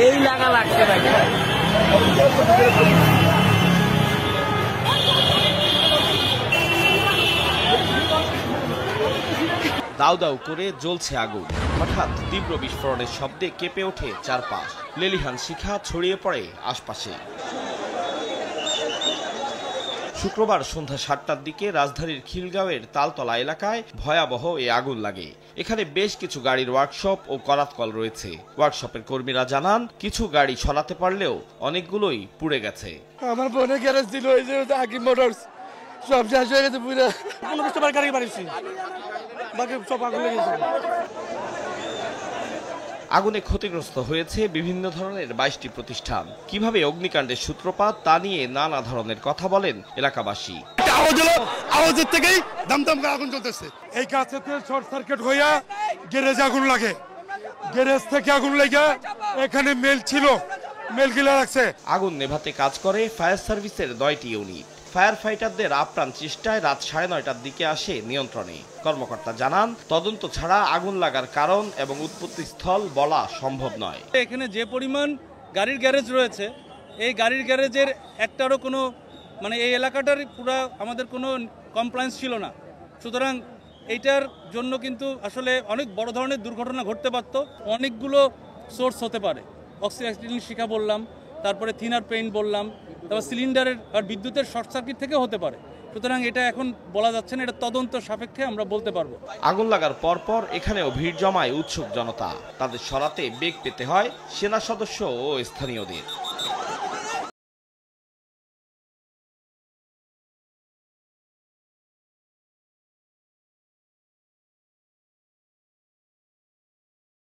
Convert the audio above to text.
এই লাগা লাগছে নাকি দাউ দাউ করে জ্বলছে আগুন। হঠাৎ তীব্র বিস্ফোরণের শব্দে কেঁপে ওঠে চারপাশ। লেলিহান শিখা ছড়িয়ে পড়ে আশপাশে। শুক্রবার সন্ধ্যা ৭টার দিকে রাজধানীর খিলগাঁওয়ের তালতলা এলাকায় ভয়াবহ এই আগুন লাগে। এখানে বেশ কিছু গাড়ির ওয়ার্কশপ ও করাতকল রয়েছে। ওয়ার্কশপের কর্মীরা জানান, কিছু গাড়ি সরাতে পারলেও অনেকগুলোই পুড়ে গেছে। আমার বোনের গ্যারেজ ছিল, এই যে হাকিম মোটরস, সব শেষ হয়ে গেছে পুরো। কোনো কাস্টমার গাড়ি বাড়িছি, বাকি সব আগুন লেগেছে। আগুনে ক্ষতিগ্রস্ত হয়েছে বিভিন্ন ধরনের ২২টি প্রতিষ্ঠান। কিভাবে অগ্নিকাণ্ডের সূত্রপাত তা নিয়ে নানা ধরনের কথা বলেন এলাকাবাসী। আওয়াজের থেকেই দমদম করে আগুন জ্বলতেছে। এই কাছেতে শর্ট সার্কিট হইয়া গ্যারেজে আগুন লাগে, গ্যারেজ থেকে আগুন লেগে এখানে মেল ছিল, মেল গিলা রাখছে। আগুন নেভাতে কাজ করে ফায়ার সার্ভিসের ৯টি ইউনিট। ফায়ার ফাইটারদের আপ্রাণ চেষ্টায় রাত ৯:৩০টার দিকে আসে নিয়ন্ত্রণে। কর্মকর্তা জানান, তদন্ত ছাড়া আগুন লাগার কারণ এবং উৎপত্তি স্থল বলা সম্ভব নয়। এখানে যে পরিমাণ গাড়ির গ্যারেজ রয়েছে, এই গাড়ির গ্যারেজের একটারও কোনো এই এলাকাটার পুরো আমাদের কোনো কমপ্লায়েন্স ছিল না। সুতরাং এইটার জন্য কিন্তু আসলে অনেক বড় ধরনের দুর্ঘটনা ঘটতে পারত। অনেকগুলো সোর্স হতে পারে। অক্সিজেন শিখা বললাম, তারপরে থিনার পেইন্ট বললাম, তারপর সিলিন্ডারের আর বিদ্যুতের শর্ট সার্কিট থেকেও হতে পারে। সুতরাং এটা এখন বলা যাচ্ছে না, এটা তদন্ত সাপেক্ষে আমরা বলতে পারবো। আগুন লাগার পরপর এখানেও ভিড় জমায় উৎসুক জনতা। তাদের সরাতে বেগ পেতে হয় সেনা সদস্য ও স্থানীয়দের।